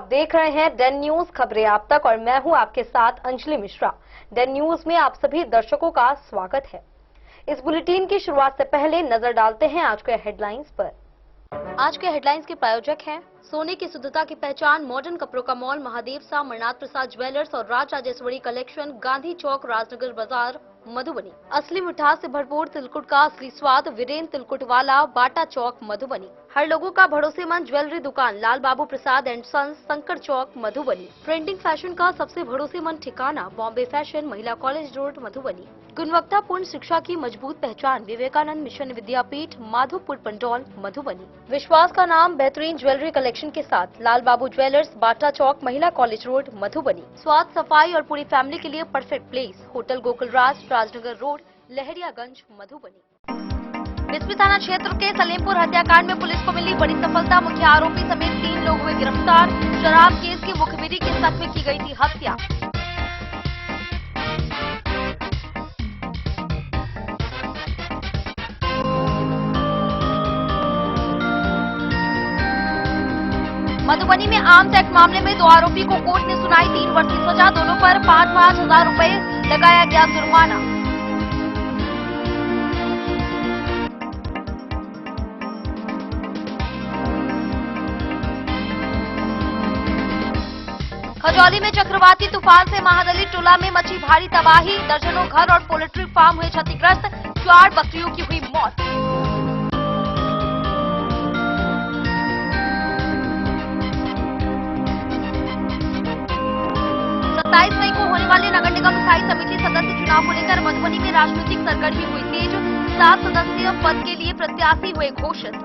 देख रहे हैं डेन न्यूज खबरें आप तक और मैं हूं आपके साथ अंजलि मिश्रा। डेन न्यूज में आप सभी दर्शकों का स्वागत है। इस बुलेटिन की शुरुआत से पहले नजर डालते हैं आज के हेडलाइंस पर। आज के हेडलाइंस के प्रायोजक हैं सोने की शुद्धता की पहचान मॉडर्न कपड़ों का मॉल महादेव सा मरनाथ प्रसाद ज्वेलर्स और राज राजेश्वरी कलेक्शन, गांधी चौक, राजनगर बाजार, मधुबनी। असली मिठास से भरपूर तिलकुट का असली स्वाद, वीरेंद्र तिलकुट वाला, बाटा चौक, मधुबनी। हर लोगों का भरोसेमंद ज्वेलरी दुकान Lal Babu Prasad and sons, Shankar Chowk, Madhubani. Trending fashion का सबसे भरोसेमंद ठिकाना बॉम्बे फैशन, महिला कॉलेज रोड, मधुबनी। गुणवत्तापूर्ण शिक्षा की मजबूत पहचान विवेकानंद मिशन विद्यापीठ, माधोपुर पंडौल, मधुबनी। विश्वास का नाम बेहतरीन ज्वेलरी कलेक्शन के साथ लाल बाबू ज्वेलर्स, बाटा चौक, महिला कॉलेज रोड, मधुबनी। स्वाद, सफाई और पूरी फैमिली के लिए perfect place, hotel Gokulraj, Rajnagar road, Lahariyaganj, Madhubani. Bisfi थाना क्षेत्र के सलेमपुर हत्याकांड में पुलिस को मिली बड़ी सफलता। मुख्य आरोपी समेत 3 लोग हुए गिरफ्तार। शराब केस की मुखबिरी के शक में की गई थी हत्या। मधुबनी में आर्म्स एक्ट मामले में 2 आरोपी को कोर्ट ने सुनाई 3 वर्ष की सजा। दोनों पर 5-5 हजार रुपए लगाया गया जुर्माना। खजौली में चक्रवाती तूफान से महादलित टोला में मची भारी तबाही। दर्जनों घर और पोल्ट्री फार्म हुए क्षतिग्रस्त। 4 बकरियों की हुई मौत। मई को होने वाले नगर निगम स्थायी समिति सदस्य चुनाव को लेकर मधुबनी में राजनीतिक सरगर्मी हुई तेज। 7 सदस्यीय पद के लिए प्रत्याशी हुए घोषित।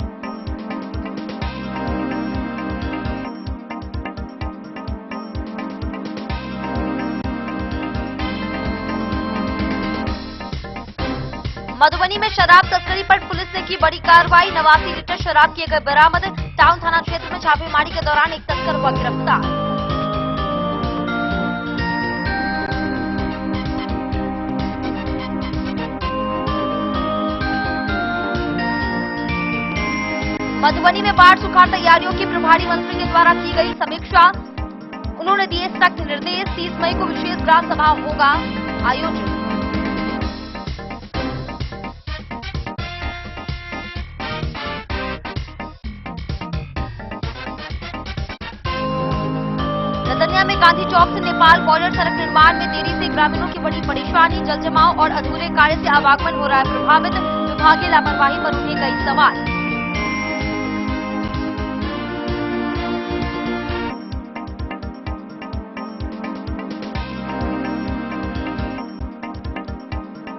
मधुबनी में शराब तस्करी पर पुलिस ने की बड़ी कार्रवाई। 89 लीटर शराब किए गए बरामद। टाउन थाना क्षेत्र में छापेमारी के दौरान एक तस्कर हुआ गिरफ्तार। मधुबनी में बाढ़ सुखाड़ तैयारियों की प्रभारी मंत्री के द्वारा की गई समीक्षा। उन्होंने दिए सख्त निर्देश। 30 मई को विशेष ग्राम सभा होगा आयोजित। नदनिया में गांधी चौक से नेपाल बॉर्डर सड़क निर्माण में देरी से ग्रामीणों की बड़ी परेशानी। जल जमाव और अधूरे कार्य से आवागमन हो रहा है प्रभावित। विभागीय लापरवाही पर उठे कई सवाल।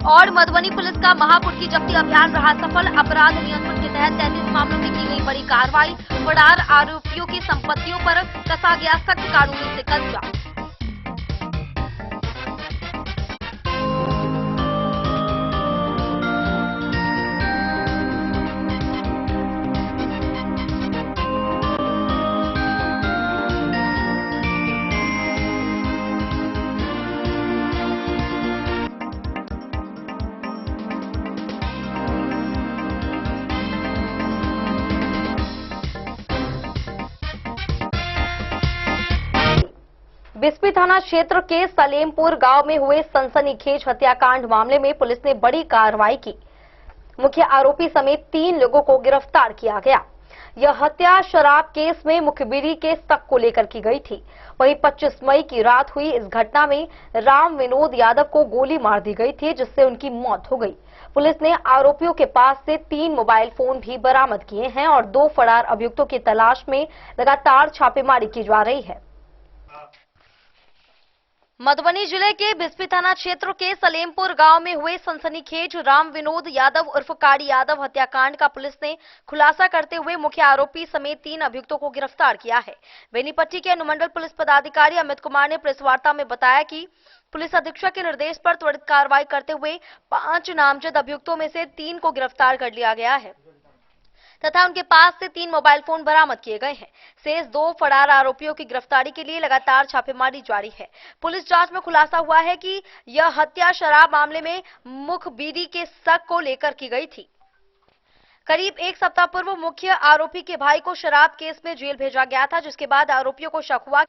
और मधुबनी पुलिस का महापुर की जब्ती अभियान रहा सफल। अपराध नियंत्रण के तहत 33 मामलों में की गई बड़ी कार्रवाई। फरार आरोपियों की संपत्तियों पर कसा गया सख्त कानूनी शिकंजा। बिस्फी थाना क्षेत्र के सलेमपुर गांव में हुए सनसनीखेज हत्याकांड मामले में पुलिस ने बड़ी कार्रवाई की। मुख्य आरोपी समेत 3 लोगों को गिरफ्तार किया गया। यह हत्या शराब केस में मुखबिरी के शक को लेकर की गई थी। वहीं 25 मई की रात हुई इस घटना में राम विनोद यादव को गोली मार दी गई थी, जिससे उनकी मौत हो गई। पुलिस ने आरोपियों के पास से 3 मोबाइल फोन भी बरामद किए हैं और 2 फरार अभियुक्तों की तलाश में लगातार छापेमारी की जा रही है। मधुबनी जिले के बिस्फी थाना क्षेत्र के सलेमपुर गांव में हुए सनसनीखेज राम विनोद यादव उर्फ काड़ी यादव हत्याकांड का पुलिस ने खुलासा करते हुए मुख्य आरोपी समेत 3 अभियुक्तों को गिरफ्तार किया है। बेनीपट्टी के अनुमंडल पुलिस पदाधिकारी अमित कुमार ने प्रेस वार्ता में बताया कि पुलिस अधीक्षक के निर्देश पर त्वरित कार्रवाई करते हुए 5 नामजद अभियुक्तों में से 3 को गिरफ्तार कर लिया गया है तथा उनके पास से 3 मोबाइल फोन बरामद किए गए हैं। शेष 2 फरार आरोपियों की गिरफ्तारी के लिए लगातार छापेमारी जारी है। पुलिस जांच में खुलासा हुआ है कि यह हत्या शराब मामले में मुखबिरी के शक को लेकर की गई थी। करीब एक सप्ताह पूर्व मुख्य आरोपी के भाई को शराब केस में जेल भेजा गया था, जिसके बाद आरोपियों को शक हुआ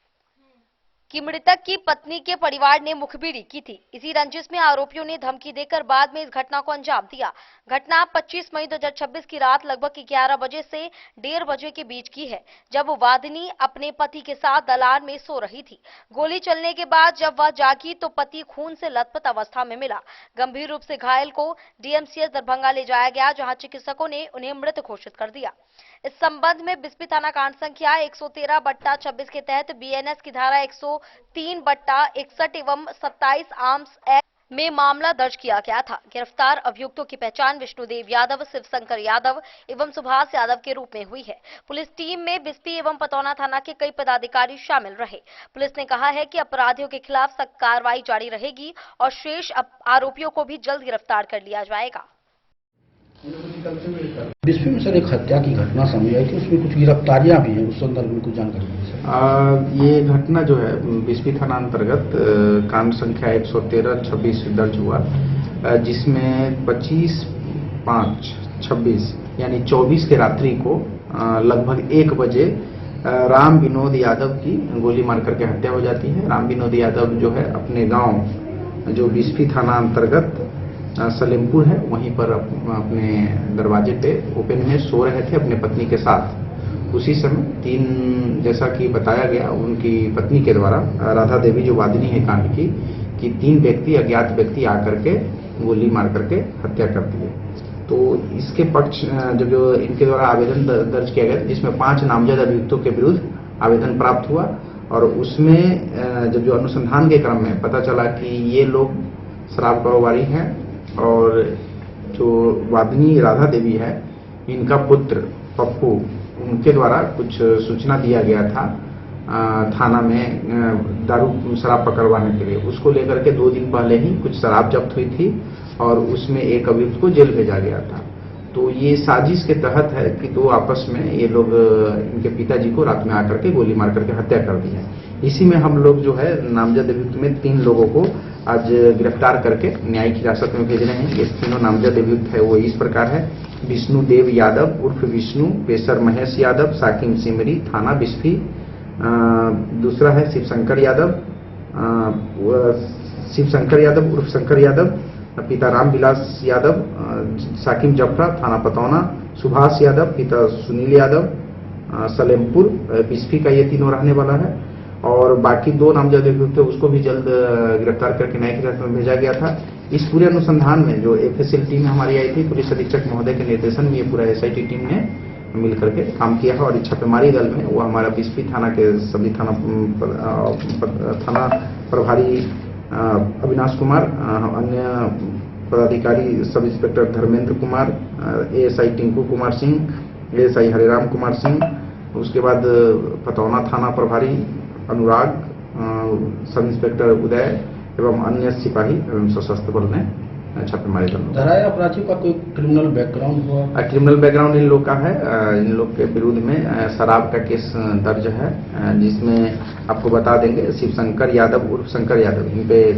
कि मृतक की पत्नी के परिवार ने मुखबिरी की थी। इसी रंजिश में आरोपियों ने धमकी देकर बाद में इस घटना को अंजाम दिया। घटना 25 मई 2026 की रात लगभग 11 बजे से 1:30 बजे के बीच की है, जब वादिनी अपने पति के साथ दलान में सो रही थी। गोली चलने के बाद जब वह जागी तो पति खून से लथपथ अवस्था में मिला। गंभीर रूप से घायल को डीएमसीएच दरभंगा ले जाया गया, जहां चिकित्सकों ने उन्हें मृत घोषित कर दिया। इस संबंध में बिस्फी थाना कांड संख्या 113/26 के तहत बीएनएस की धारा 103/61 एवं 27 आर्म्स एक्ट में मामला दर्ज किया गया था। गिरफ्तार अभियुक्तों की पहचान विष्णुदेव यादव, शिवशंकर यादव एवं सुभाष यादव के रूप में हुई है। पुलिस टीम में बिस्फी एवं पतौना थाना के कई पदाधिकारी शामिल रहे। पुलिस ने कहा है कि अपराधियों के खिलाफ सख्त कार्रवाई जारी रहेगी और शेष आरोपियों को भी जल्द गिरफ्तार कर लिया जाएगा। बिस्फी में सर एक हत्या की घटना सामने आई थी, उसमें कुछ गिरफ्तारियां भी हैं, उस संदर्भ में कुछ जानकारी दीजिए। ये घटना जो है बिस्फी थाना अंतर्गत कांड संख्या 113/26 दर्ज हुआ, जिसमें 25/5/26 यानी 24 के रात्रि को लगभग 1 बजे राम विनोद यादव की गोली मार करके हत्या हो जाती है। राम विनोद यादव जो है अपने गांव जो बिस्फी थाना अंतर्गत सलेमपुर है, वहीं पर अपने दरवाजे पे ओपन में सो रहे थे अपने पत्नी के साथ। उसी समय जैसा कि बताया गया उनकी पत्नी के द्वारा, राधा देवी जो वादिनी है कांड की, कि 3 व्यक्ति अज्ञात व्यक्ति आकर के गोली मार करके हत्या कर दिए। तो इसके पक्ष जो इनके द्वारा आवेदन दर्ज किया गया, जिसमें 5 नामजद अभियुक्तों के विरुद्ध आवेदन प्राप्त हुआ, और उसमें जो अनुसंधान के क्रम में पता चला कि ये लोग शराब कारोबारी हैं और जो वादिनी राधा देवी है, इनका पुत्र पप्पू, उनके द्वारा कुछ सूचना दिया गया था थाना में दारू शराब पकड़वाने के लिए। उसको लेकर के 2 दिन पहले ही कुछ शराब जब्त हुई थी और उसमें एक अभियुक्त को जेल भेजा गया था। तो ये साजिश के तहत है कि 2 आपस में ये लोग इनके पिताजी को रात में आकर के गोली मार करके हत्या कर दी है। इसी में हम लोग जो है नामजद अभियुक्त में 3 लोगों को आज गिरफ्तार करके न्यायिक हिरासत में भेज रहे हैं। ये तीनों नामजद अभियुक्त है वो इस प्रकार है: विष्णुदेव यादव उर्फ विष्णु, पेशर महेश यादव, साकिम सिमरी, थाना बिस्फी। दूसरा है शिवशंकर यादव उर्फ शंकर यादव, पिता रामविलास यादव, साकिम जफरा, थाना पतौना। सुभाष यादव, पिता सुनील यादव, सलेमपुर बिस्फी का ये तीनों रहने वाला है। और बाकी 2 नामजद अभियुक्त उसको भी जल्द गिरफ्तार करके न्यायिक हिरासत में भेजा गया था। इस पूरे अनुसंधान में जो एफएसएल टीम हमारी आई थी, पुलिस अधीक्षक महोदय के निर्देशन में ये पूरा एसआईटी टीम ने मिल करके काम किया है। और छापेमारी दल में वो हमारा बिस्फी थाना के सभी थाना प्रभारी अविनाश कुमार, अन्य पदाधिकारी sub inspector Dharmendra Kumar, ASI Tinku Kumar Singh, ASI Hariram Kumar Singh, उसके बाद पतौना थाना प्रभारी अनुराग, सब इंस्पेक्टर उदय एवं अन्य सिपाही एवं सशस्त्र बल ने छापेमारी दल। धराया अपराधियों का कोई क्रिमिनल बैकग्राउंड हुआ? क्रिमिनल बैकग्राउंड इन लोग का है। इन लोग के विरुद्ध में शराब का केस दर्ज है, जिसमें आपको बता देंगे शिवशंकर यादव उर्फ शंकर यादव, इन पे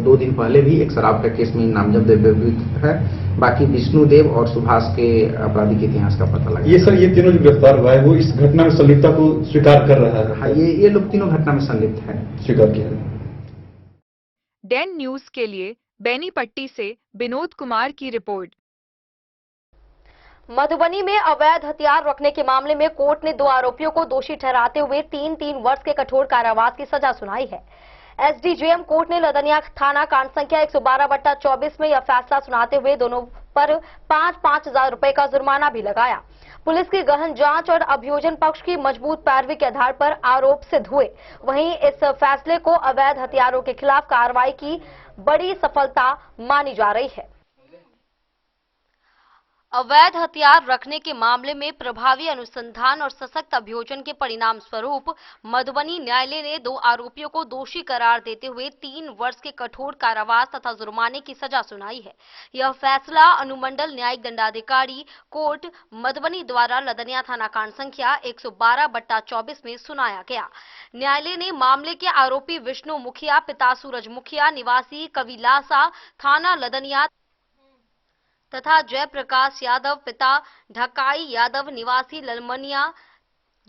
2 दिन पहले भी एक शराब का केस में नामजद अभियुक्त है। बाकी विष्णुदेव और सुभाष के आपराधिक इतिहास का पता लगा। ये तीनों जो गिरफ्तार हुआ है वो इस घटना में संलिप्तता को स्वीकार कर रहा है? हाँ, ये लोग तीनों घटना में संलिप्त है, स्वीकार किया है। डैन न्यूज के लिए बेनीपट्टी से विनोद कुमार की रिपोर्ट। मधुबनी में अवैध हथियार रखने के मामले में कोर्ट ने 2 आरोपियों को दोषी ठहराते हुए 3-3 वर्ष के कठोर कारावास की सजा सुनाई है। एसडीजेएम कोर्ट ने लदनिया थाना कांड संख्या 112/24 में यह फैसला सुनाते हुए दोनों पर 5-5 हजार रुपए का जुर्माना भी लगाया। पुलिस की गहन जांच और अभियोजन पक्ष की मजबूत पैरवी के आधार पर आरोप सिद्ध हुए। वहीं इस फैसले को अवैध हथियारों के खिलाफ कार्रवाई की बड़ी सफलता मानी जा रही है। अवैध हथियार रखने के मामले में प्रभावी अनुसंधान और सशक्त अभियोजन के परिणाम स्वरूप मधुबनी न्यायालय ने 2 आरोपियों को दोषी करार देते हुए 3 वर्ष के कठोर कारावास तथा जुर्माने की सजा सुनाई है। यह फैसला अनुमंडल न्यायिक दंडाधिकारी कोर्ट मधुबनी द्वारा लदनिया थाना कांड संख्या 112/24 में सुनाया गया। न्यायालय ने मामले के आरोपी विष्णु मुखिया पिता सूरज मुखिया निवासी कविलासा थाना लदनिया तथा जयप्रकाश यादव पिता ढकाई यादव निवासी ललमनिया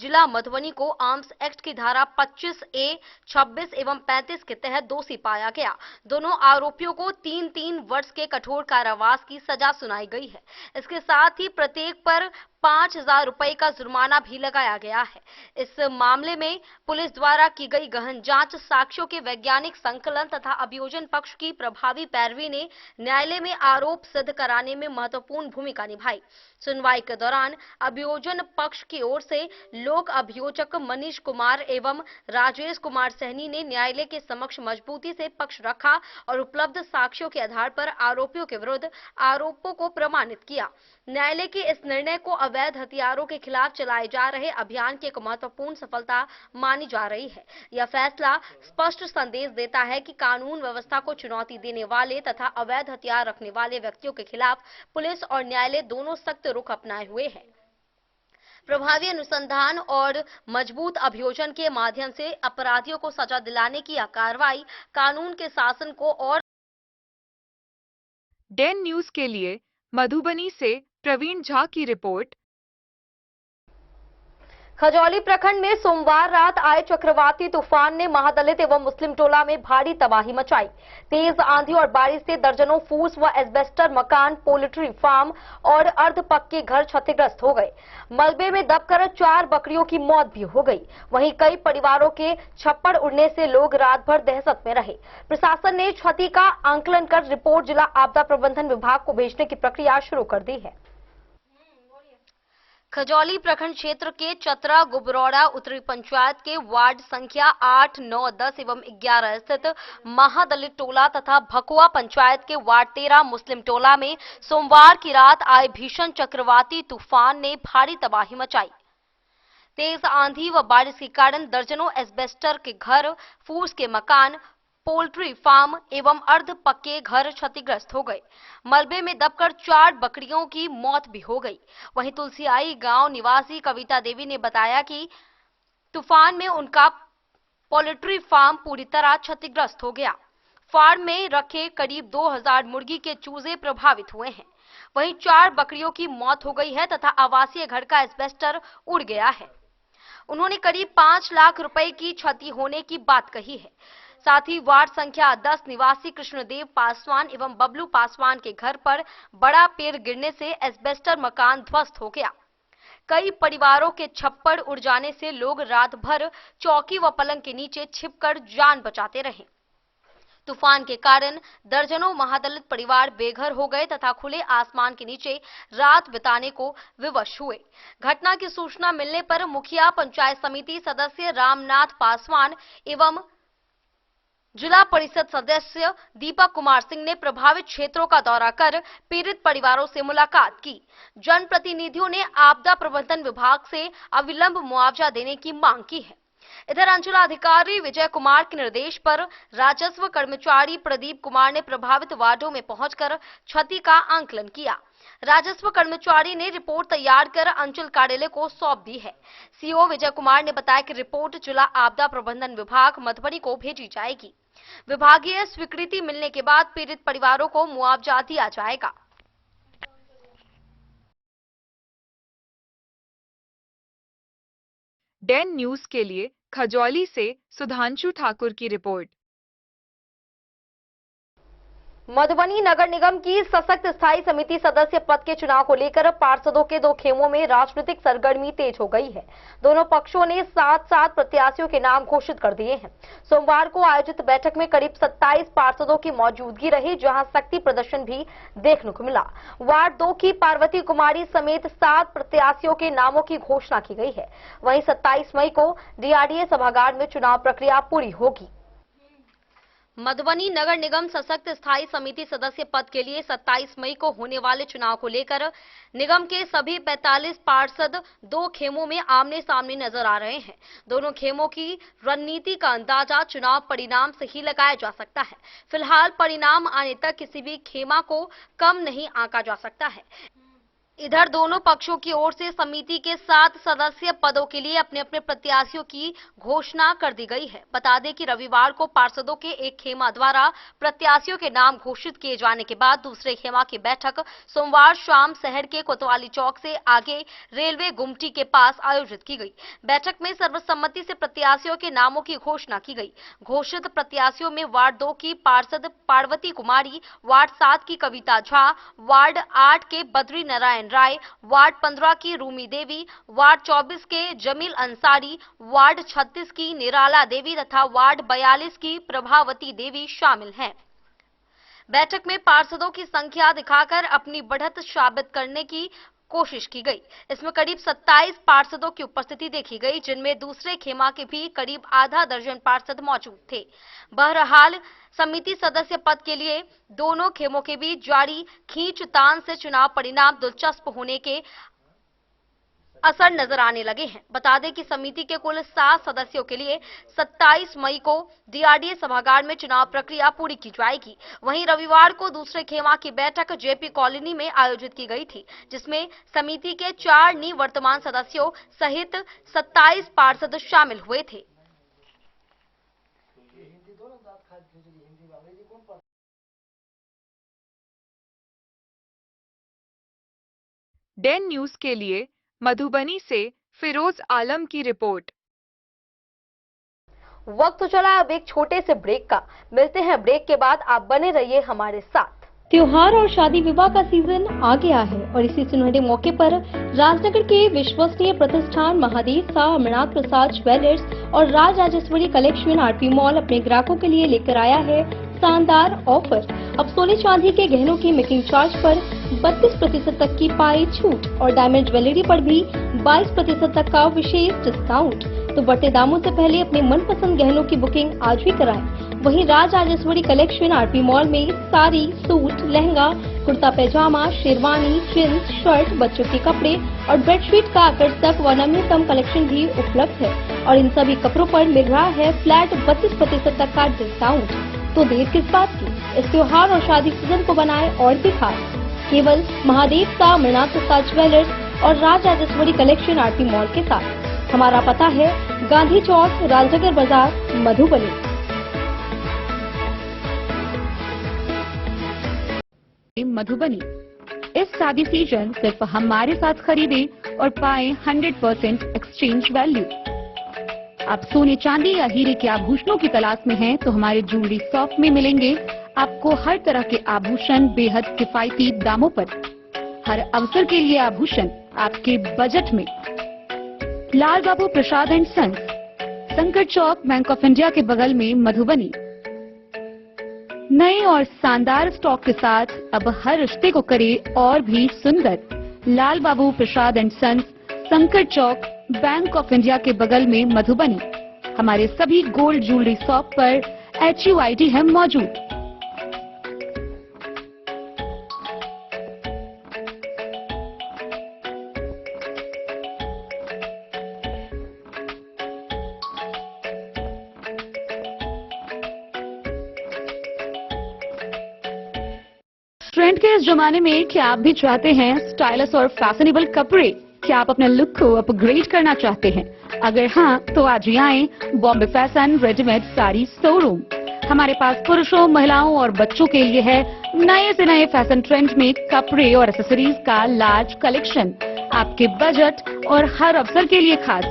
जिला मधुबनी को आर्म्स एक्ट की धारा 25A, 26 एवं 35 के तहत दोषी पाया गया। दोनों आरोपियों को 3-3 वर्ष के कठोर कारावास की सजा सुनाई गई है। इसके साथ ही प्रत्येक पर 5,000 रुपए का जुर्माना भी लगाया गया है। इस मामले में पुलिस द्वारा की गई गहन जांच, साक्ष्यों के वैज्ञानिक संकलन तथा अभियोजन पक्ष की प्रभावी पैरवी ने न्यायालय में आरोप सिद्ध कराने में महत्वपूर्ण भूमिका निभाई। सुनवाई के दौरान अभियोजन पक्ष की ओर से लोक अभियोजक मनीष कुमार एवं राजेश कुमार सहनी ने न्यायालय के समक्ष मजबूती से पक्ष रखा और उपलब्ध साक्ष्यों के आधार पर आरोपियों के विरुद्ध आरोपों को प्रमाणित किया। न्यायालय के इस निर्णय को अवैध हथियारों के खिलाफ चलाए जा रहे अभियान की एक महत्वपूर्ण सफलता मानी जा रही है। यह फैसला स्पष्ट संदेश देता है कि कानून व्यवस्था को चुनौती देने वाले तथा अवैध हथियार रखने वाले व्यक्तियों के खिलाफ पुलिस और न्यायालय दोनों सख्त रुख अपनाए हुए हैं। प्रभावी अनुसंधान और मजबूत अभियोजन के माध्यम से अपराधियों को सजा दिलाने की यह कार्रवाई कानून के शासन को और डेन न्यूज के लिए मधुबनी से प्रवीण झा की रिपोर्ट। खजौली प्रखंड में सोमवार रात आए चक्रवाती तूफान ने महादलित एवं मुस्लिम टोला में भारी तबाही मचाई। तेज आंधी और बारिश से दर्जनों फूस व एस्बेस्टर मकान, पोल्ट्री फार्म और अर्ध पक्के घर क्षतिग्रस्त हो गए। मलबे में दबकर 4 बकरियों की मौत भी हो गई। वहीं कई परिवारों के छप्पड़ उड़ने से लोग रात भर दहशत में रहे। प्रशासन ने क्षति का आंकलन कर रिपोर्ट जिला आपदा प्रबंधन विभाग को भेजने की प्रक्रिया शुरू कर दी है। खजौली प्रखंड क्षेत्र के चतरा गुबरौड़ा उत्तरी पंचायत के वार्ड संख्या 8, 9, 10 एवं 11 स्थित महादलित टोला तथा भकुआ पंचायत के वार्ड 13 मुस्लिम टोला में सोमवार की रात आए भीषण चक्रवाती तूफान ने भारी तबाही मचाई। तेज आंधी व बारिश के कारण दर्जनों एस्बेस्टर के घर, फूस के मकान, पोल्ट्री फार्म एवं अर्ध पक्के घर क्षतिग्रस्त हो गए। मलबे में दबकर 4 बकरियों की मौत भी हो गई। वहीं तुलसियाई गांव निवासी कविता देवी ने बताया कि तूफान में उनका पोल्ट्री फार्म पूरी तरह क्षतिग्रस्त हो गया। फार्म में रखे करीब 2000 मुर्गी के चूजे प्रभावित हुए हैं। वहीं 4 बकरियों की मौत हो गई है तथा आवासीय घर का एस्बेस्टर उड़ गया है। उन्होंने करीब 5 लाख रुपए की क्षति होने की बात कही है। साथ ही वार्ड संख्या 10 निवासी कृष्णदेव पासवान एवं बबलू पासवान के घर पर बड़ा पेड़ गिरने से एस्बेस्टर मकान ध्वस्त हो गया। कई परिवारों के छप्पड़ उड़ जाने से लोग रात भर चौकी व पलंग के नीचे छिपकर जान बचाते रहे। तूफान के कारण दर्जनों महादलित परिवार बेघर हो गए तथा खुले आसमान के नीचे रात बिताने को विवश हुए। घटना की सूचना मिलने पर मुखिया, पंचायत समिति सदस्य रामनाथ पासवान एवं जिला परिषद सदस्य दीपक कुमार सिंह ने प्रभावित क्षेत्रों का दौरा कर पीड़ित परिवारों से मुलाकात की। जनप्रतिनिधियों ने आपदा प्रबंधन विभाग से अविलंब मुआवजा देने की मांग की है। इधर अंचलाधिकारी विजय कुमार के निर्देश पर राजस्व कर्मचारी प्रदीप कुमार ने प्रभावित वार्डों में पहुंचकर क्षति का आंकलन किया। राजस्व कर्मचारी ने रिपोर्ट तैयार कर अंचल कार्यालय को सौंप दी है। सीओ विजय कुमार ने बताया कि रिपोर्ट जिला आपदा प्रबंधन विभाग मधुबनी को भेजी जाएगी। विभागीय स्वीकृति मिलने के बाद पीड़ित परिवारों को मुआवजा दिया जाएगा। डेन न्यूज के लिए खजौली से सुधांशु ठाकुर की रिपोर्ट। मधुबनी नगर निगम की सशक्त स्थायी समिति सदस्य पद के चुनाव को लेकर पार्षदों के 2 खेमों में राजनीतिक सरगर्मी तेज हो गई है। दोनों पक्षों ने 7-7 प्रत्याशियों के नाम घोषित कर दिए हैं। सोमवार को आयोजित बैठक में करीब 27 पार्षदों की मौजूदगी रही, जहां शक्ति प्रदर्शन भी देखने को मिला। वार्ड 2 की पार्वती कुमारी समेत 7 प्रत्याशियों के नामों की घोषणा की गई है। वहीं 27 मई को डीआरडीए सभागार में चुनाव प्रक्रिया पूरी होगी। मधुबनी नगर निगम सशक्त स्थायी समिति सदस्य पद के लिए 27 मई को होने वाले चुनाव को लेकर निगम के सभी 45 पार्षद 2 खेमों में आमने सामने नजर आ रहे हैं। दोनों खेमों की रणनीति का अंदाजा चुनाव परिणाम से ही लगाया जा सकता है। फिलहाल परिणाम आने तक किसी भी खेमा को कम नहीं आंका जा सकता है। इधर दोनों पक्षों की ओर से समिति के 7 सदस्यीय पदों के लिए अपने अपने प्रत्याशियों की घोषणा कर दी गई है। बता दें कि रविवार को पार्षदों के एक खेमा द्वारा प्रत्याशियों के नाम घोषित किए जाने के बाद दूसरे खेमा की बैठक सोमवार शाम शहर के कोतवाली चौक से आगे रेलवे गुमटी के पास आयोजित की गई। बैठक में सर्वसम्मति से प्रत्याशियों के नामों की घोषणा की गई। घोषित प्रत्याशियों में वार्ड 2 की पार्षद पार्वती कुमारी, वार्ड 7 की कविता झा, वार्ड 8 के बद्री नारायण राय, वार्ड 15 की रूमी देवी, वार्ड 24 के जमील अंसारी, वार्ड 36 की निराला देवी तथा वार्ड 42 की प्रभावती देवी शामिल हैं। बैठक में पार्षदों की संख्या दिखाकर अपनी बढ़त साबित करने की कोशिश की गई। इसमें करीब 27 पार्षदों की उपस्थिति देखी गई, जिनमें दूसरे खेमा के भी करीब आधा दर्जन पार्षद मौजूद थे। बहरहाल समिति सदस्य पद के लिए दोनों खेमों के बीच जारी खींचतान से चुनाव परिणाम दिलचस्प होने के असर नजर आने लगे हैं। बता दें कि समिति के कुल 7 सदस्यों के लिए 27 मई को डीआरडीए सभागार में चुनाव प्रक्रिया पूरी की जाएगी। वहीं रविवार को दूसरे खेमा की बैठक जेपी कॉलोनी में आयोजित की गई थी, जिसमें समिति के 4 निवर्तमान सदस्यों सहित 27 पार्षद शामिल हुए थे। डेन न्यूज के लिए मधुबनी से फिरोज आलम की रिपोर्ट। वक्त तो चला अब एक छोटे से ब्रेक का। मिलते हैं ब्रेक के बाद, आप बने रहिए हमारे साथ। त्योहार और शादी विवाह का सीजन आ गया है और इसी सुनहरे मौके पर राजनगर के विश्वसनीय प्रतिष्ठान महादेव शाह अमरनाथ प्रसाद ज्वेलर्स और Raj Rajeshwari collection RP mall अपने ग्राहकों के लिए लेकर आया है शानदार ऑफर। अब सोने चांदी के गहनों की मेकिंग चार्ज पर 32% तक की पाई छूट और डायमंड ज्वेलरी पर भी 22% तक का विशेष डिस्काउंट। तो बढ़ते दामों से पहले अपने मनपसंद गहनों की बुकिंग आज भी कराएं। वहीं Raj Rajeshwari collection RP mall में साड़ी, सूट, लहंगा, कुर्ता पैजामा, शेरवानी, जींस, शर्ट, बच्चों के कपड़े और बेडशीट का आकर्षक व नवीनतम कलेक्शन भी उपलब्ध है और इन सभी कपड़ों पर मिल रहा है फ्लैट 32% तक का डिस्काउंट। तो देर किस बात की, इस त्योहार और शादी सीजन को बनाए और भी खास। केवल महादेव शाह अमरनाथ प्रसाद ज्वेलर्स और Raj Rajeshwari collection RP mall के साथ। हमारा पता है गांधी चौक, राजनगर बाजार, मधुबनी। मधुबनी इस शादी सीजन सिर्फ हमारे साथ खरीदे और पाए 100% एक्सचेंज वैल्यू। आप सोने चांदी या हीरे के आभूषणों की तलाश में हैं तो हमारे ज्वेलरी शॉप में मिलेंगे आपको हर तरह के आभूषण बेहद किफायती दामों पर। हर अवसर के लिए आभूषण आपके बजट में। लाल बाबू प्रसाद एंड सन्स, संकट चौक, बैंक ऑफ इंडिया के बगल में, मधुबनी। नए और शानदार स्टॉक के साथ अब हर रिश्ते को करे और भी सुंदर। लाल बाबू प्रसाद एंड सन्स, संकट चौक, बैंक ऑफ इंडिया के बगल में, मधुबनी। हमारे सभी गोल्ड ज्वेलरी शॉप पर HUID है मौजूद। ट्रेंड के इस जमाने में क्या आप भी चाहते हैं स्टाइलिश और फैशनेबल कपड़े? क्या आप अपने लुक को अपग्रेड करना चाहते हैं? अगर हाँ, तो आज ही आएं Bombay fashion readymade sari showroom. हमारे पास पुरुषों, महिलाओं और बच्चों के लिए है नए से नए फैशन ट्रेंड में कपड़े और एक्सेसरीज का लार्ज कलेक्शन। आपके बजट और हर अवसर के लिए खास।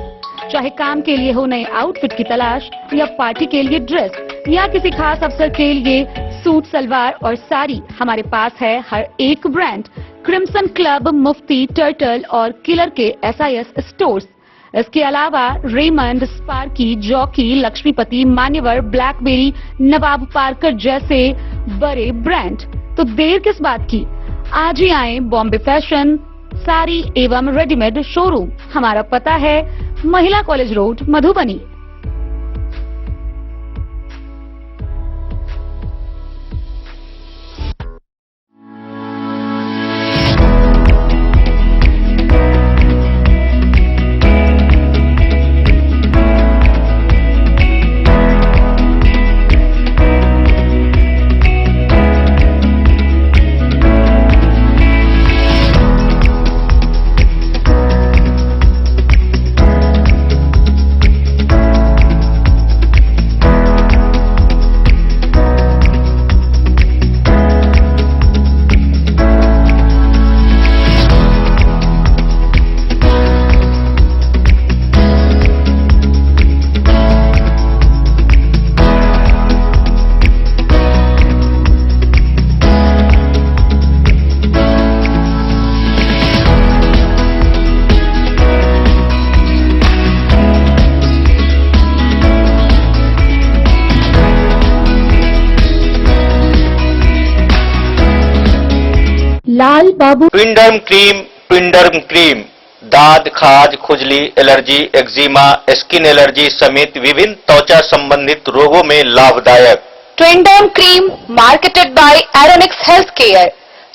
चाहे काम के लिए हो नए आउटफिट की तलाश या पार्टी के लिए ड्रेस या किसी खास अवसर के लिए सूट, सलवार और साड़ी, हमारे पास है हर एक ब्रांड। क्रिम्सन क्लब, मुफ्ती, टर्टल और किलर के SIS स्टोर्स। इसके अलावा रेमंड, स्पार्की, जॉकी, लक्ष्मीपति, मान्यवर, ब्लैकबेरी, नवाब पार्कर जैसे बड़े ब्रांड। तो देर किस बात की, आज ही आए बॉम्बे फैशन साड़ी एवं रेडीमेड शोरूम। हमारा पता है महिला कॉलेज रोड, मधुबनी। लाल बाबू। ट्विंडर्म क्रीम दाद, खाज, खुजली, एलर्जी, एक्जिमा, स्किन एलर्जी समेत विभिन्न त्वचा संबंधित रोगों में लाभदायक। Twinderm cream marketed by Aeronics health care.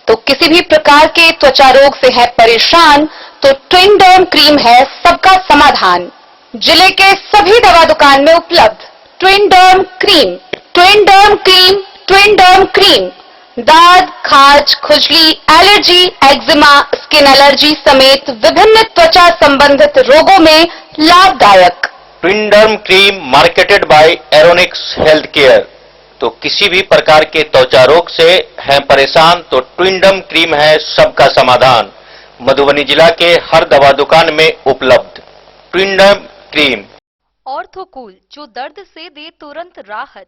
तो किसी भी प्रकार के त्वचा रोग से है परेशान तो ट्विंडर्म क्रीम है सबका समाधान। जिले के सभी दवा दुकान में उपलब्ध ट्विंडर्म क्रीम। ट्विंडर्म क्रीम, ट्विंडर्म क्रीम दाद, खाज, खुजली, एलर्जी, एक्जिमा, स्किन एलर्जी समेत विभिन्न त्वचा संबंधित रोगों में लाभदायक। Twinderm cream marketed by Aeronics health care. तो किसी भी प्रकार के त्वचा रोग से हैं परेशान तो ट्विंडर्म क्रीम है सबका समाधान। मधुबनी जिला के हर दवा दुकान में उपलब्ध ट्विंडर्म क्रीम। ऑर्थोकूल, जो दर्द से दे तुरंत राहत।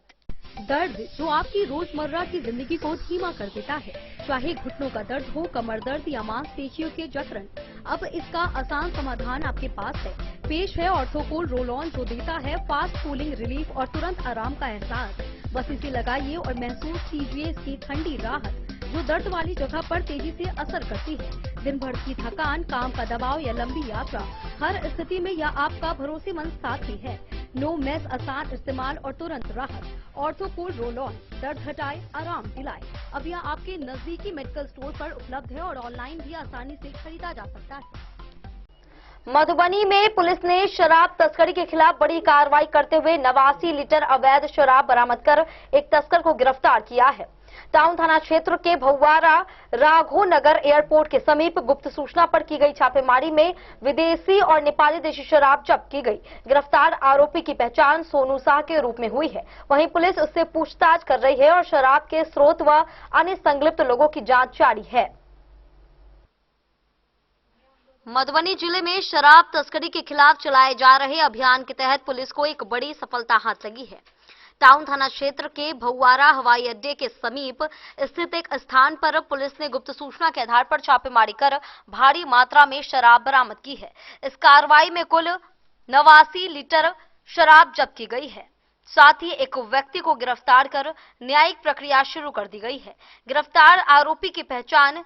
दर्द जो आपकी रोजमर्रा की जिंदगी को धीमा कर देता है, चाहे घुटनों का दर्द हो, कमर दर्द या मांसपेशियों के जकड़न, अब इसका आसान समाधान आपके पास है। पेश है ऑर्थोकूल रोल ऑन, जो देता है फास्ट कूलिंग रिलीफ और तुरंत आराम का एहसास। बस इसे लगाइए और महसूस कीजिए इसकी ठंडी राहत, जो दर्द वाली जगह पर तेजी से असर करती है। दिन भर की थकान, काम का दबाव या लंबी यात्रा, हर स्थिति में यह आपका भरोसेमंद साथी है। नो मेस, आसान इस्तेमाल और तुरंत राहत। ऑर्थोकूल रोल ऑन, दर्द हटाए, आराम दिलाए। अब यह आपके नजदीकी मेडिकल स्टोर पर उपलब्ध है और ऑनलाइन भी आसानी से खरीदा जा सकता है। मधुबनी में पुलिस ने शराब तस्करी के खिलाफ बड़ी कार्रवाई करते हुए 89 लीटर अवैध शराब बरामद कर एक तस्कर को गिरफ्तार किया है। टाउन थाना क्षेत्र के भौवारा राघो नगर एयरपोर्ट के समीप गुप्त सूचना पर की गई छापेमारी में विदेशी और नेपाली देशी शराब जब्त की गई। गिरफ्तार आरोपी की पहचान सोनू शाह के रूप में हुई है। वहीं पुलिस उससे पूछताछ कर रही है और शराब के स्रोत व अन्य संलिप्त लोगों की जांच जारी है। मधुबनी जिले में शराब तस्करी के खिलाफ चलाए जा रहे अभियान के तहत पुलिस को एक बड़ी सफलता हाथ लगी है। टाउन थाना क्षेत्र के भौवारा हवाई अड्डे के समीप स्थित एक स्थान पर पुलिस ने गुप्त सूचना के आधार पर छापेमारी कर भारी मात्रा में शराब बरामद की है। इस कार्रवाई में कुल 89 लीटर शराब जब्त की गई है। साथ ही एक व्यक्ति को गिरफ्तार कर न्यायिक प्रक्रिया शुरू कर दी गई है। गिरफ्तार आरोपी की पहचान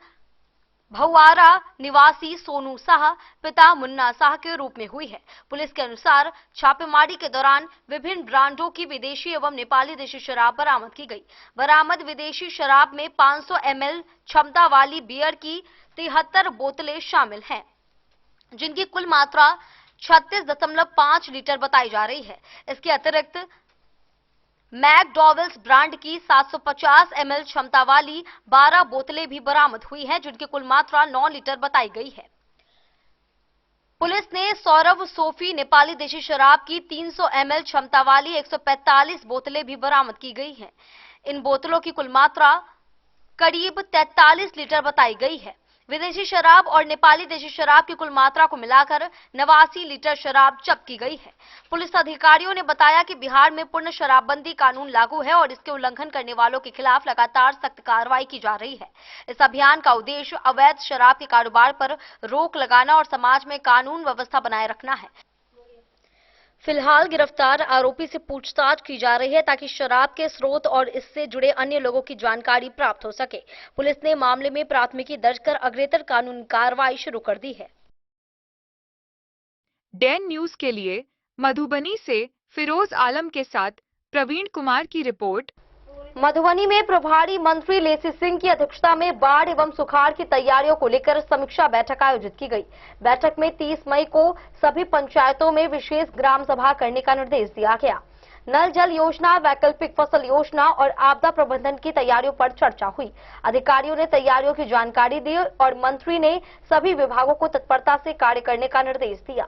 भौवारा निवासी सोनू शाह पिता मुन्ना शाह के रूप में हुई है। पुलिस के अनुसार छापेमारी के दौरान विभिन्न ब्रांडों की विदेशी एवं नेपाली देशी शराब बरामद की गई। बरामद विदेशी शराब में 500 ml क्षमता वाली बियर की 73 बोतलें शामिल हैं, जिनकी कुल मात्रा 36.5 लीटर बताई जा रही है। इसके अतिरिक्त मैकडॉवेल्स ब्रांड की 750 ml क्षमता वाली 12 बोतलें भी बरामद हुई हैं, जिनकी कुल मात्रा 9 लीटर बताई गई है। पुलिस ने सौरभ सोफी नेपाली देशी शराब की 300 ml क्षमता वाली 145 बोतलें भी बरामद की गई हैं। इन बोतलों की कुल मात्रा करीब 43 लीटर बताई गई है। विदेशी शराब और नेपाली देशी शराब की कुल मात्रा को मिलाकर 89 लीटर शराब जब्त की गई है। पुलिस अधिकारियों ने बताया कि बिहार में पूर्ण शराबबंदी कानून लागू है और इसके उल्लंघन करने वालों के खिलाफ लगातार सख्त कार्रवाई की जा रही है। इस अभियान का उद्देश्य अवैध शराब के कारोबार पर रोक लगाना और समाज में कानून व्यवस्था बनाए रखना है। फिलहाल गिरफ्तार आरोपी से पूछताछ की जा रही है ताकि शराब के स्रोत और इससे जुड़े अन्य लोगों की जानकारी प्राप्त हो सके। पुलिस ने मामले में प्राथमिकी दर्ज कर अग्रेतर कानूनी कार्रवाई शुरू कर दी है। डैन न्यूज के लिए मधुबनी से फिरोज आलम के साथ प्रवीण कुमार की रिपोर्ट। मधुबनी में प्रभारी मंत्री लेसी सिंह की अध्यक्षता में बाढ़ एवं सुखाड़ की तैयारियों को लेकर समीक्षा बैठक आयोजित की गई। बैठक में 30 मई को सभी पंचायतों में विशेष ग्राम सभा करने का निर्देश दिया गया। नल जल योजना, वैकल्पिक फसल योजना और आपदा प्रबंधन की तैयारियों पर चर्चा हुई। अधिकारियों ने तैयारियों की जानकारी दी और मंत्री ने सभी विभागों को तत्परता से कार्य करने का निर्देश दिया।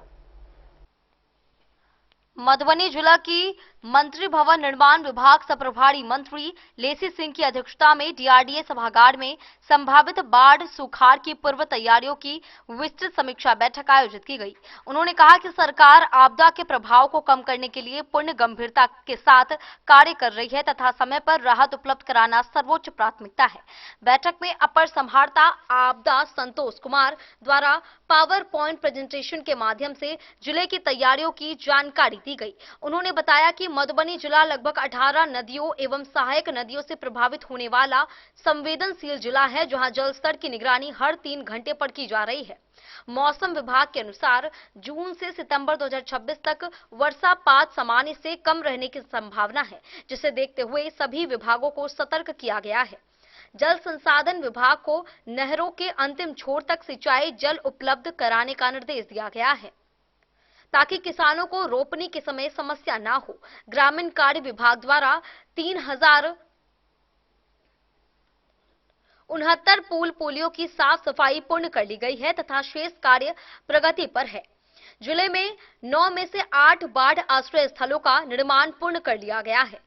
मधुबनी जिला की मंत्री भवन निर्माण विभाग सप्रभारी मंत्री लेसी सिंह की अध्यक्षता में डीआरडीए सभागार में संभावित बाढ़ सुखाड़ की पूर्व तैयारियों की विस्तृत समीक्षा बैठक आयोजित की गई। उन्होंने कहा कि सरकार आपदा के प्रभाव को कम करने के लिए पूर्ण गंभीरता के साथ कार्य कर रही है तथा समय पर राहत उपलब्ध कराना सर्वोच्च प्राथमिकता है। बैठक में अपर संभारता आपदा संतोष कुमार द्वारा पावर पॉइंट प्रेजेंटेशन के माध्यम से जिले की तैयारियों की जानकारी दी गई। उन्होंने बताया कि मधुबनी जिला लगभग 18 नदियों एवं सहायक नदियों से प्रभावित होने वाला संवेदनशील जिला है, जहां जल स्तर की निगरानी हर 3 घंटे पर की जा रही है। मौसम विभाग के अनुसार जून से सितंबर 2026 तक वर्षापात सामान्य से कम रहने की संभावना है, जिसे देखते हुए सभी विभागों को सतर्क किया गया है। जल संसाधन विभाग को नहरों के अंतिम छोर तक सिंचाई जल उपलब्ध कराने का निर्देश दिया गया है, ताकि किसानों को रोपनी के समय समस्या ना हो। ग्रामीण कार्य विभाग द्वारा 3069 पुल पुलियों की साफ सफाई पूर्ण कर ली गई है तथा शेष कार्य प्रगति पर है। जिले में 9 में से 8 बाढ़ आश्रय स्थलों का निर्माण पूर्ण कर लिया गया है।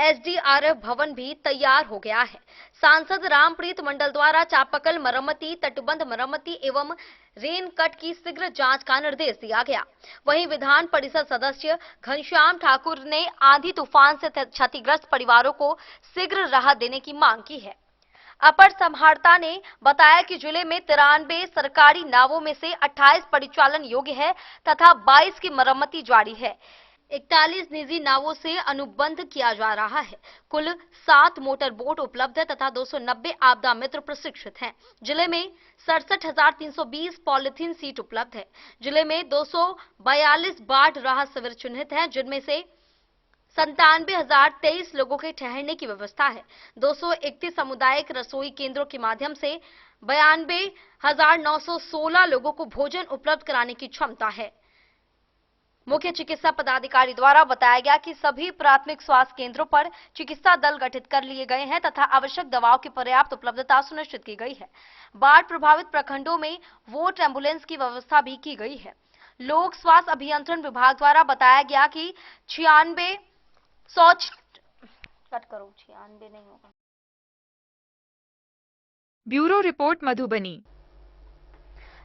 एसडीआरएफ भवन भी तैयार हो गया है। सांसद रामप्रीत मंडल द्वारा चापाकल मरम्मती, तटबंध मरम्मती एवं रेन कट की शीघ्र जांच का निर्देश दिया गया। वहीं विधान परिषद सदस्य घनश्याम ठाकुर ने आंधी तूफान से क्षतिग्रस्त परिवारों को शीघ्र राहत देने की मांग की है। अपर समाहर्ता ने बताया कि जिले में 93 सरकारी नावों में से 28 परिचालन योग्य है तथा 22 की मरम्मती जारी है। 41 निजी नावों से अनुबंध किया जा रहा है। कुल 7 मोटर बोट उपलब्ध है तथा 290 आपदा मित्र प्रशिक्षित हैं। जिले में 67,320 पॉलिथीन सीट उपलब्ध है। जिले में 242 बाढ़ राहत शिविर चिन्हित हैं, जिनमें से 97,023 लोगों के ठहरने की व्यवस्था है। 231 सामुदायिक रसोई केंद्रों के माध्यम से 92,916 लोगों को भोजन उपलब्ध कराने की क्षमता है। मुख्य चिकित्सा पदाधिकारी द्वारा बताया गया कि सभी प्राथमिक स्वास्थ्य केंद्रों पर चिकित्सा दल गठित कर लिए गए हैं तथा आवश्यक दवाओं की पर्याप्त उपलब्धता सुनिश्चित की गई है। बाढ़ प्रभावित प्रखंडों में वोट एम्बुलेंस की व्यवस्था भी की गई है। लोक स्वास्थ्य अभियंत्रण विभाग द्वारा बताया गया कि 96 नहीं होगा। Bureau report Madhubani.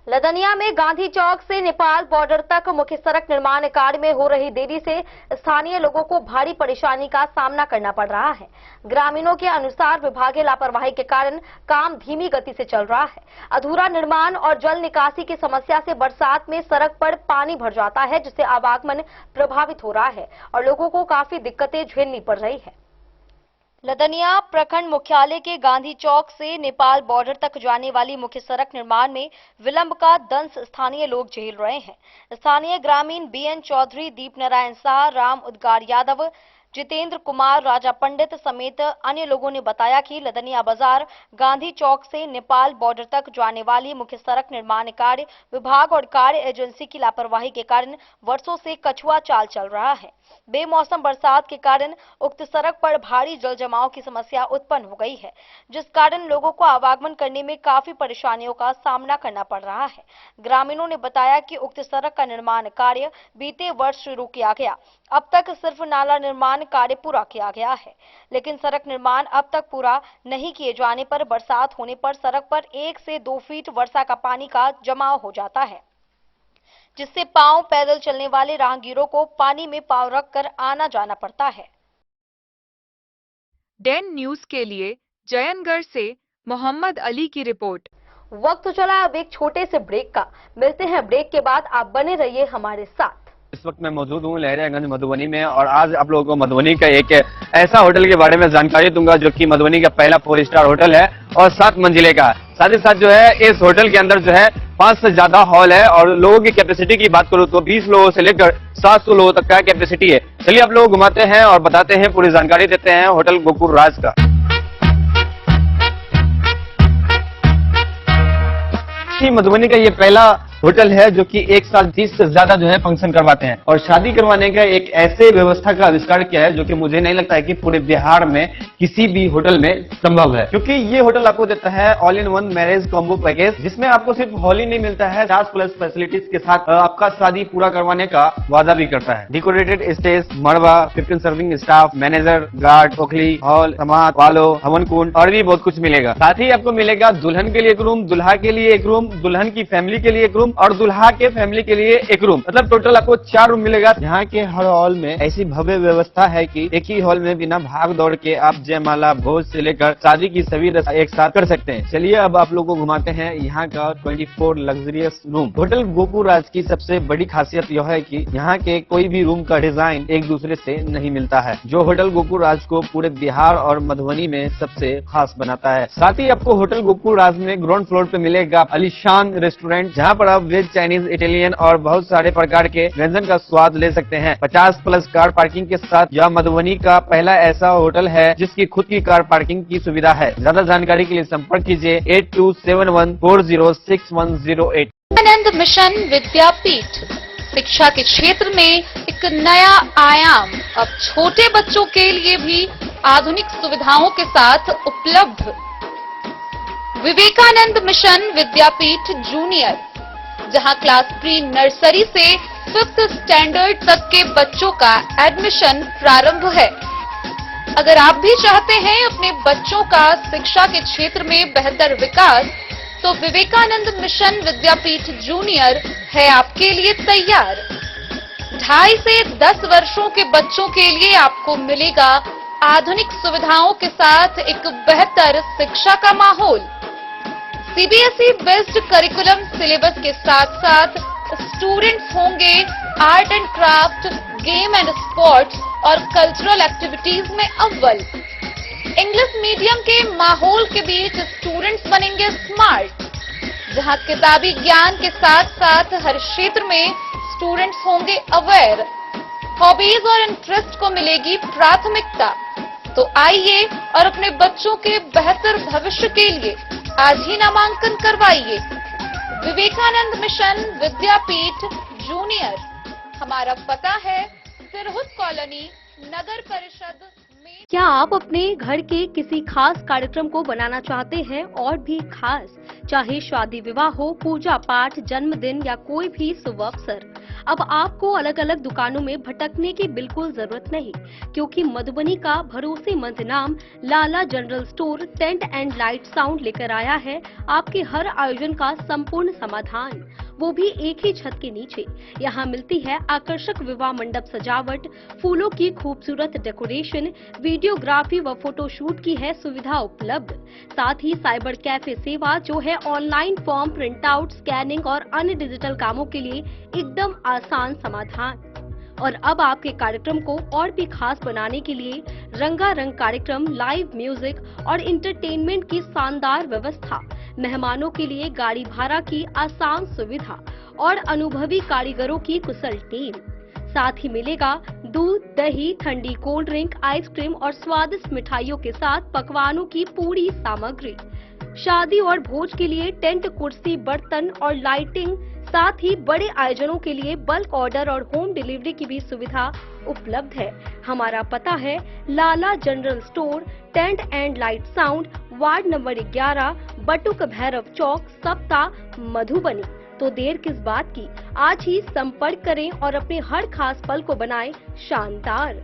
लदनिया में गांधी चौक से नेपाल बॉर्डर तक मुख्य सड़क निर्माण कार्य में हो रही देरी से स्थानीय लोगों को भारी परेशानी का सामना करना पड़ रहा है। ग्रामीणों के अनुसार विभागीय लापरवाही के कारण काम धीमी गति से चल रहा है। अधूरा निर्माण और जल निकासी की समस्या से बरसात में सड़क पर पानी भर जाता है, जिससे आवागमन प्रभावित हो रहा है और लोगों को काफी दिक्कतें झेलनी पड़ रही है। लदनिया प्रखंड मुख्यालय के गांधी चौक से नेपाल बॉर्डर तक जाने वाली मुख्य सड़क निर्माण में विलंब का दंश स्थानीय लोग झेल रहे हैं। स्थानीय ग्रामीण बीएन चौधरी, दीप नारायण शाह, राम उद्गार यादव, जितेंद्र कुमार, राजा पंडित समेत अन्य लोगों ने बताया कि लदनिया बाजार गांधी चौक से नेपाल बॉर्डर तक जाने वाली मुख्य सड़क निर्माण कार्य विभाग और कार्य एजेंसी की लापरवाही के कारण वर्षों से कछुआ चाल चल रहा है। बेमौसम बरसात के कारण उक्त सड़क पर भारी जल जमाव की समस्या उत्पन्न हो गई है, जिस कारण लोगों को आवागमन करने में काफी परेशानियों का सामना करना पड़ रहा है। ग्रामीणों ने बताया कि उक्त सड़क का निर्माण कार्य बीते वर्ष शुरू किया गया। अब तक सिर्फ नाला निर्माण कार्य पूरा किया गया है, लेकिन सड़क निर्माण अब तक पूरा नहीं किए जाने पर बरसात होने पर सड़क पर 1 से 2 फीट वर्षा का पानी का जमाव हो जाता है, जिससे पांव पैदल चलने वाले राहगीरों को पानी में पांव रखकर आना जाना पड़ता है। डेन न्यूज के लिए जयनगढ़ से मोहम्मद अली की रिपोर्ट। वक्त चला अब एक छोटे से ब्रेक का। मिलते हैं ब्रेक के बाद, आप बने रहिए हमारे साथ। इस वक्त मैं मौजूद हूँ लहरियागंज मधुबनी में और आज आप लोगों को मधुबनी का एक ऐसा होटल के बारे में जानकारी दूंगा जो कि मधुबनी का पहला 4 स्टार होटल है और 7 मंजिले का। साथ ही साथ जो है इस होटल के अंदर जो है 5 से ज्यादा हॉल है और लोगों की कैपेसिटी की बात करूँ तो 20 लोगों से लेकर 700 लोगों तक का कैपेसिटी है। चलिए आप लोग घुमाते हैं और बताते हैं, पूरी जानकारी देते हैं होटल गोकुल राज का। मधुबनी का ये पहला होटल है जो कि एक साल 30 से ज्यादा जो है फंक्शन करवाते हैं और शादी करवाने का एक ऐसे व्यवस्था का आविष्कार किया है जो कि मुझे नहीं लगता है कि पूरे बिहार में किसी भी होटल में संभव है, क्योंकि ये होटल आपको देता है all in one marriage combo package, जिसमें आपको सिर्फ हॉल ही नहीं मिलता है, 50+ फैसिलिटीज के साथ आपका शादी पूरा करवाने का वादा भी करता है। डेकोरेटेड स्टेज, मड़वा, 15 सर्विंग स्टाफ, मैनेजर, गार्ड, ओखली, हॉल, समाज, वालो, हवन कुंड और भी बहुत कुछ मिलेगा। साथ ही आपको मिलेगा दुल्हन के लिए एक रूम, दुल्हा के लिए एक रूम, दुल्हन की फैमिली के लिए एक रूम और दुल्हा के फैमिली के लिए एक रूम, मतलब टोटल आपको 4 रूम मिलेगा। यहाँ के हर हॉल में ऐसी भव्य व्यवस्था है कि एक ही हॉल में बिना भाग दौड़ के आप जयमाला, भोज से लेकर शादी की सभी रस्म एक साथ कर सकते हैं। चलिए अब आप लोगों को घुमाते हैं यहाँ का 24 लग्जरियस रूम। होटल गोकुल राज की सबसे बड़ी खासियत यह है कि यहाँ के कोई भी रूम का डिजाइन एक दूसरे से नहीं मिलता है, जो होटल गोकुल राज को पूरे बिहार और मधुबनी में सबसे खास बनाता है। साथ ही आपको होटल गोकुल राज में ग्राउंड फ्लोर पे मिलेगा आलीशान रेस्टोरेंट, जहाँ पर आप वेज, चाइनीज, इटालियन और बहुत सारे प्रकार के व्यंजन का स्वाद ले सकते हैं। 50+ कार पार्किंग के साथ यह मधुबनी का पहला ऐसा होटल है जिसकी खुद की कार पार्किंग की सुविधा है। ज्यादा जानकारी के लिए संपर्क कीजिए 8271406108। विवेकानंद मिशन विद्यापीठ शिक्षा के क्षेत्र में एक नया आयाम अब छोटे बच्चों के लिए भी आधुनिक सुविधाओं के साथ उपलब्ध। विवेकानंद मिशन विद्यापीठ जूनियर, जहां क्लास प्री नर्सरी से 5th स्टैंडर्ड तक के बच्चों का एडमिशन प्रारंभ है। अगर आप भी चाहते हैं अपने बच्चों का शिक्षा के क्षेत्र में बेहतर विकास, तो विवेकानंद मिशन विद्यापीठ जूनियर है आपके लिए तैयार। 2.5 से 10 वर्षों के बच्चों के लिए आपको मिलेगा आधुनिक सुविधाओं के साथ एक बेहतर शिक्षा का माहौल। सीबीएसई बेस्ड करिकुलम सिलेबस के साथ साथ स्टूडेंट्स होंगे art and craft, game and sports और कल्चरल एक्टिविटीज में अव्वल। इंग्लिश मीडियम के माहौल के बीच स्टूडेंट्स बनेंगे स्मार्ट, जहां किताबी ज्ञान के साथ साथ हर क्षेत्र में स्टूडेंट्स होंगे अवेयर। हॉबीज और इंटरेस्ट को मिलेगी प्राथमिकता। तो आइए और अपने बच्चों के बेहतर भविष्य के लिए आज ही नामांकन करवाइए। विवेकानंद मिशन विद्यापीठ जूनियर, हमारा पता है सिरहुत कॉलोनी, नगर परिषद में। क्या आप अपने घर के किसी खास कार्यक्रम को बनाना चाहते हैं और भी खास, चाहे शादी विवाह हो, पूजा पाठ, जन्मदिन या कोई भी शुभ अवसर? अब आपको अलग अलग दुकानों में भटकने की बिल्कुल जरूरत नहीं, क्योंकि मधुबनी का भरोसेमंद नाम Lala general store tent and light sound लेकर आया है आपके हर आयोजन का संपूर्ण समाधान, वो भी एक ही छत के नीचे। यहाँ मिलती है आकर्षक विवाह मंडप सजावट, फूलों की खूबसूरत डेकोरेशन, वीडियोग्राफी व फोटोशूट की है सुविधा उपलब्ध। साथ ही साइबर कैफे सेवा, जो है online form print out, scanning और अन्य डिजिटल कामों के लिए एकदम आसान समाधान। और अब आपके कार्यक्रम को और भी खास बनाने के लिए रंगारंग कार्यक्रम, लाइव म्यूजिक और इंटरटेनमेंट की शानदार व्यवस्था, मेहमानों के लिए गाड़ी भाड़ा की आसान सुविधा और अनुभवी कारीगरों की कुशल टीम। साथ ही मिलेगा दूध, दही, ठंडी कोल्ड ड्रिंक, आइसक्रीम और स्वादिष्ट मिठाइयों के साथ पकवानों की पूरी सामग्री। शादी और भोज के लिए टेंट, कुर्सी, बर्तन और लाइटिंग, साथ ही बड़े आयोजनों के लिए बल्क ऑर्डर और होम डिलीवरी की भी सुविधा उपलब्ध है। हमारा पता है Lala general store tent and light sound, ward number 11, Batuk Bhairav Chowk, Sapta, Madhubani. तो देर किस बात की, आज ही संपर्क करें और अपने हर खास पल को बनाएं शानदार।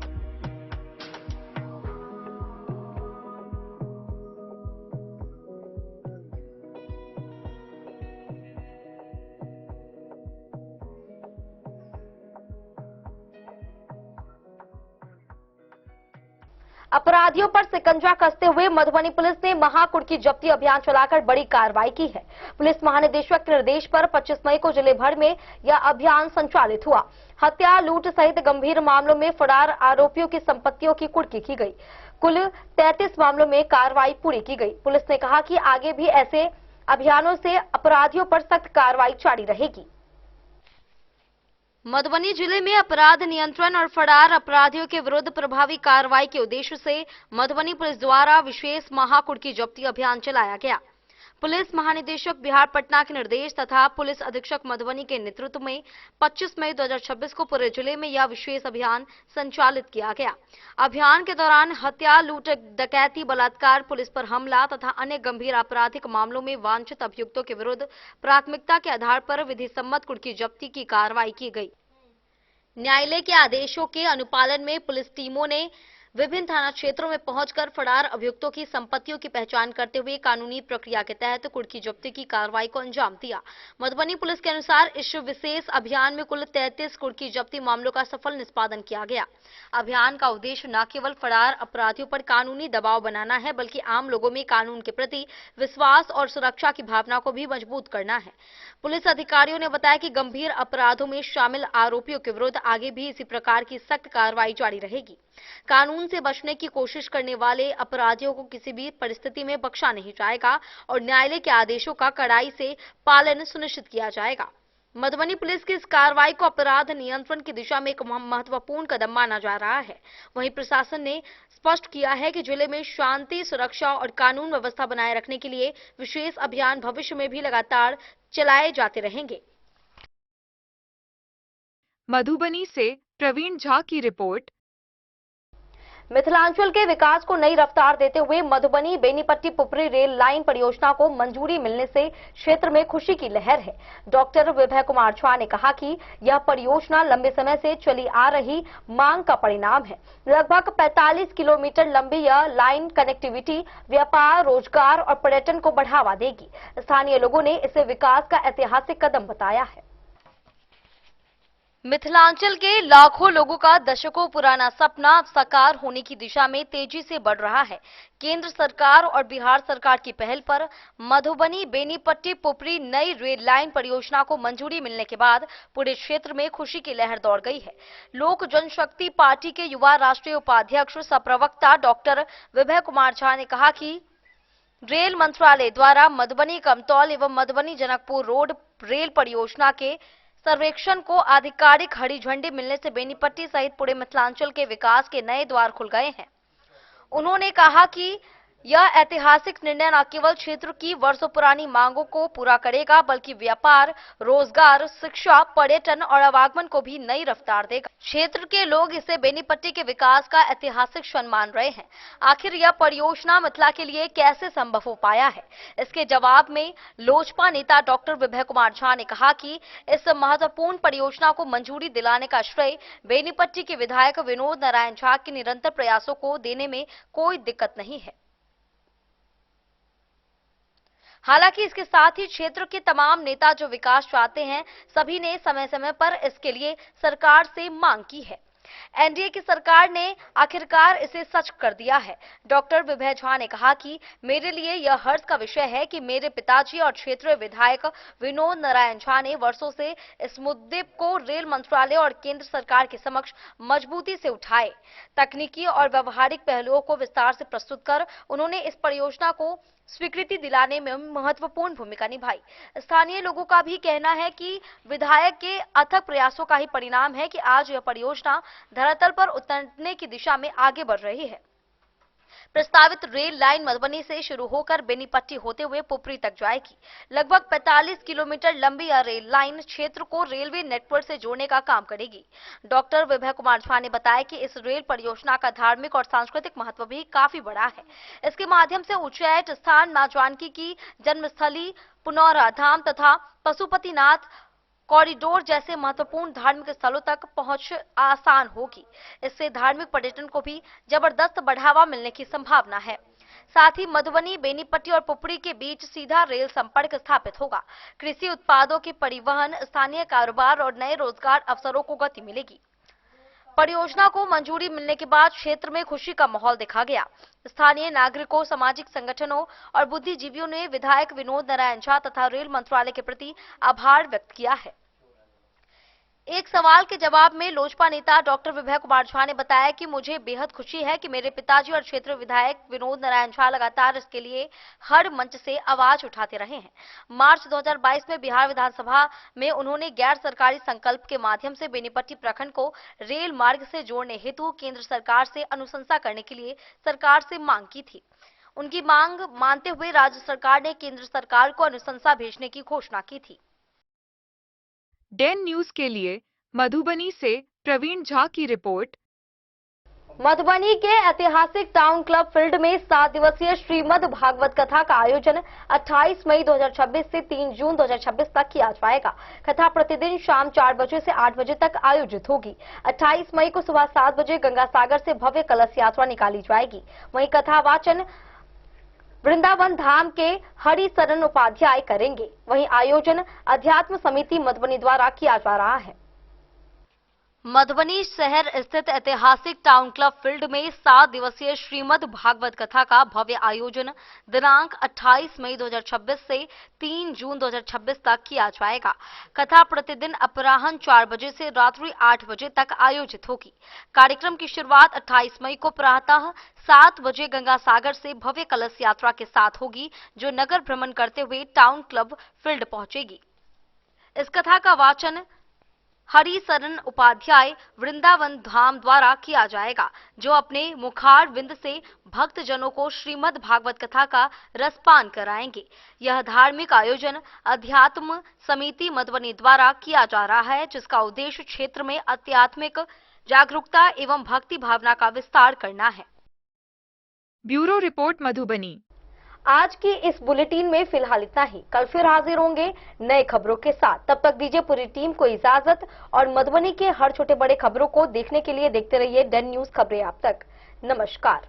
अपराधियों पर शिकंजा कसते हुए मधुबनी पुलिस ने महाकुड़ की जब्ती अभियान चलाकर बड़ी कार्रवाई की है। पुलिस महानिदेशक के निर्देश पर 25 मई को जिले भर में यह अभियान संचालित हुआ। हत्या, लूट सहित गंभीर मामलों में फरार आरोपियों की संपत्तियों की कुर्की की गई। कुल 33 मामलों में कार्रवाई पूरी की गई। पुलिस ने कहा कि आगे भी ऐसे अभियानों से अपराधियों पर सख्त कार्रवाई जारी रहेगी। मधुबनी जिले में अपराध नियंत्रण और फरार अपराधियों के विरुद्ध प्रभावी कार्रवाई के उद्देश्य से मधुबनी पुलिस द्वारा विशेष महाकुड़ की जब्ती अभियान चलाया गया। पुलिस महानिदेशक बिहार पटना के निर्देश तथा पुलिस अधीक्षक मधुबनी के नेतृत्व में 25 मई 2026 को पूरे जिले में यह विशेष अभियान संचालित किया गया। अभियान के दौरान हत्या, लूट, डकैती, बलात्कार, पुलिस पर हमला तथा अन्य गंभीर आपराधिक मामलों में वांछित अभियुक्तों के विरुद्ध प्राथमिकता के आधार पर विधि सम्मत कुड़ की जब्ती की कार्रवाई की गई। न्यायालय के आदेशों के अनुपालन में पुलिस टीमों ने विभिन्न थाना क्षेत्रों में पहुंचकर फरार अभियुक्तों की संपत्तियों की पहचान करते हुए कानूनी प्रक्रिया के तहत कुर्की जब्ती की कार्रवाई को अंजाम दिया। मधुबनी पुलिस के अनुसार इस विशेष अभियान में कुल 33 कुर्की जब्ती मामलों का सफल निष्पादन किया गया। अभियान का उद्देश्य न केवल फरार अपराधियों पर कानूनी दबाव बनाना है, बल्कि आम लोगों में कानून के प्रति विश्वास और सुरक्षा की भावना को भी मजबूत करना है। पुलिस अधिकारियों ने बताया कि गंभीर अपराधों में शामिल आरोपियों के विरुद्ध आगे भी इसी प्रकार की सख्त कार्रवाई जारी रहेगी। कानून से बचने की कोशिश करने वाले अपराधियों को किसी भी परिस्थिति में बख्शा नहीं जाएगा और न्यायालय के आदेशों का कड़ाई से पालन सुनिश्चित किया जाएगा। मधुबनी पुलिस की इस कार्रवाई को अपराध नियंत्रण की दिशा में एक महत्वपूर्ण कदम माना जा रहा है। वहीं प्रशासन ने स्पष्ट किया है कि जिले में शांति, सुरक्षा और कानून व्यवस्था बनाए रखने के लिए विशेष अभियान भविष्य में भी लगातार चलाए जाते रहेंगे। मधुबनी से प्रवीण झा की रिपोर्ट। मिथिलांचल के विकास को नई रफ्तार देते हुए मधुबनी बेनीपट्टी पुपरी रेल लाइन परियोजना को मंजूरी मिलने से क्षेत्र में खुशी की लहर है। डॉक्टर विभय कुमार झा ने कहा कि यह परियोजना लंबे समय से चली आ रही मांग का परिणाम है। लगभग 45 किलोमीटर लंबी यह लाइन कनेक्टिविटी व्यापार, रोजगार और पर्यटन को बढ़ावा देगी। स्थानीय लोगों ने इसे विकास का ऐतिहासिक कदम बताया है। मिथिलांचल के लाखों लोगों का दशकों पुराना सपना अब साकार होने की दिशा में तेजी से बढ़ रहा है। केंद्र सरकार और बिहार सरकार की पहल पर मधुबनी बेनीपट्टी पुपरी नई रेल लाइन परियोजना को मंजूरी मिलने के बाद पूरे क्षेत्र में खुशी की लहर दौड़ गई है। लोक जनशक्ति पार्टी के युवा राष्ट्रीय उपाध्यक्ष सह प्रवक्ता डॉक्टर विभय कुमार झा ने कहा कि रेल मंत्रालय द्वारा मधुबनी कमतौल एवं मधुबनी जनकपुर रोड रेल परियोजना के सर्वेक्षण को आधिकारिक हरी झंडी मिलने से बेनीपट्टी सहित पूरे मिथिलांचल के विकास के नए द्वार खुल गए हैं। उन्होंने कहा कि यह ऐतिहासिक निर्णय न केवल क्षेत्र की वर्षों पुरानी मांगों को पूरा करेगा, बल्कि व्यापार, रोजगार, शिक्षा, पर्यटन और आवागमन को भी नई रफ्तार देगा। क्षेत्र के लोग इसे बेनीपट्टी के विकास का ऐतिहासिक क्षण मान रहे हैं। आखिर यह परियोजना मिथिला के लिए कैसे संभव हो पाया है? इसके जवाब में लोजपा नेता डॉक्टर विभय कुमार झा ने कहा कि इस महत्वपूर्ण परियोजना को मंजूरी दिलाने का श्रेय बेनीपट्टी के विधायक विनोद नारायण झा के निरंतर प्रयासों को देने में कोई दिक्कत नहीं है। हालांकि इसके साथ ही क्षेत्र के तमाम नेता जो विकास चाहते हैं, सभी ने समय समय पर इसके लिए सरकार से मांग की है। एनडीए की सरकार ने आखिरकार इसे सच कर दिया है। डॉक्टर विभय झा ने कहा कि मेरे लिए यह हर्ष का विषय है कि मेरे पिताजी और क्षेत्रीय विधायक विनोद नारायण झा ने वर्षों से इस मुद्दे को रेल मंत्रालय और केंद्र सरकार के समक्ष मजबूती से उठाए। तकनीकी और व्यवहारिक पहलुओं को विस्तार से प्रस्तुत कर उन्होंने इस परियोजना को स्वीकृति दिलाने में महत्वपूर्ण भूमिका निभाई। स्थानीय लोगों का भी कहना है कि विधायक के अथक प्रयासों का ही परिणाम है कि आज यह परियोजना धरातल पर उतरने की दिशा में आगे बढ़ रही है। प्रस्तावित रेल लाइन मधुबनी से शुरू होकर बेनीपट्टी होते हुए पुपरी तक जाएगी। लगभग 45 किलोमीटर लंबी यह रेल लाइन क्षेत्र को रेलवे नेटवर्क से जोड़ने का काम करेगी। डॉक्टर विभय कुमार झा ने बताया कि इस रेल परियोजना का धार्मिक और सांस्कृतिक महत्व भी काफी बड़ा है। इसके माध्यम से उच्चैठ स्थान, मां जानकी की जन्मस्थली पुनौरा धाम तथा पशुपतिनाथ कॉरिडोर जैसे महत्वपूर्ण धार्मिक स्थलों तक पहुंच आसान होगी। इससे धार्मिक पर्यटन को भी जबरदस्त बढ़ावा मिलने की संभावना है। साथ ही मधुबनी, बेनीपट्टी और पुपरी के बीच सीधा रेल संपर्क स्थापित होगा। कृषि उत्पादों के परिवहन, स्थानीय कारोबार और नए रोजगार अवसरों को गति मिलेगी। परियोजना को मंजूरी मिलने के बाद क्षेत्र में खुशी का माहौल देखा गया। स्थानीय नागरिकों, सामाजिक संगठनों और बुद्धिजीवियों ने विधायक विनोद नारायण झा तथा रेल मंत्रालय के प्रति आभार व्यक्त किया है। एक सवाल के जवाब में लोजपा नेता डॉक्टर विभय कुमार झा ने बताया कि मुझे बेहद खुशी है कि मेरे पिताजी और क्षेत्रीय विधायक विनोद नारायण झा लगातार इसके लिए हर मंच से आवाज उठाते रहे हैं। मार्च 2022 में बिहार विधानसभा में उन्होंने गैर सरकारी संकल्प के माध्यम से बेनीपट्टी प्रखंड को रेल मार्ग से जोड़ने हेतु केंद्र सरकार से अनुशंसा करने के लिए सरकार से मांग की थी। उनकी मांग मानते हुए राज्य सरकार ने केंद्र सरकार को अनुशंसा भेजने की घोषणा की थी। डेन न्यूज के लिए मधुबनी से प्रवीण झा की रिपोर्ट। मधुबनी के ऐतिहासिक टाउन क्लब फील्ड में 7 दिवसीय श्रीमद् भागवत कथा का आयोजन 28 मई 2026 से 3 जून 2026 तक किया जाएगा। कथा प्रतिदिन शाम 4 बजे से 8 बजे तक आयोजित होगी। 28 मई को सुबह 7 बजे गंगा सागर से भव्य कलश यात्रा निकाली जाएगी। वहीं कथा वाचन वृंदावन धाम के हरिशरण उपाध्याय करेंगे। वहीं आयोजन अध्यात्म समिति मधुबनी द्वारा किया जा रहा है। मधुबनी शहर स्थित ऐतिहासिक टाउन क्लब फील्ड में 7 दिवसीय श्रीमद् भागवत कथा का भव्य आयोजन दिनांक 28 मई 2026 से 3 जून 2026 तक किया जाएगा। कथा प्रतिदिन अपराह्न 4 बजे से रात्रि 8 बजे तक आयोजित होगी। कार्यक्रम की शुरुआत 28 मई को प्रातः 7 बजे गंगा सागर से भव्य कलश यात्रा के साथ होगी, जो नगर भ्रमण करते हुए टाउन क्लब फील्ड पहुंचेगी। इस कथा का वाचन हरिशरण उपाध्याय वृंदावन धाम द्वारा किया जाएगा, जो अपने मुखार विंद से भक्तजनों को श्रीमद् भागवत कथा का रसपान कराएंगे। यह धार्मिक आयोजन अध्यात्म समिति मधुबनी द्वारा किया जा रहा है, जिसका उद्देश्य क्षेत्र में आध्यात्मिक जागरूकता एवं भक्ति भावना का विस्तार करना है। Bureau report Madhubani. आज की इस बुलेटिन में फिलहाल इतना ही। कल फिर हाजिर होंगे नए खबरों के साथ। तब तक दीजिए पूरी टीम को इजाजत और मधुबनी के हर छोटे बड़े खबरों को देखने के लिए देखते रहिए डेन न्यूज खबरें आप तक। नमस्कार।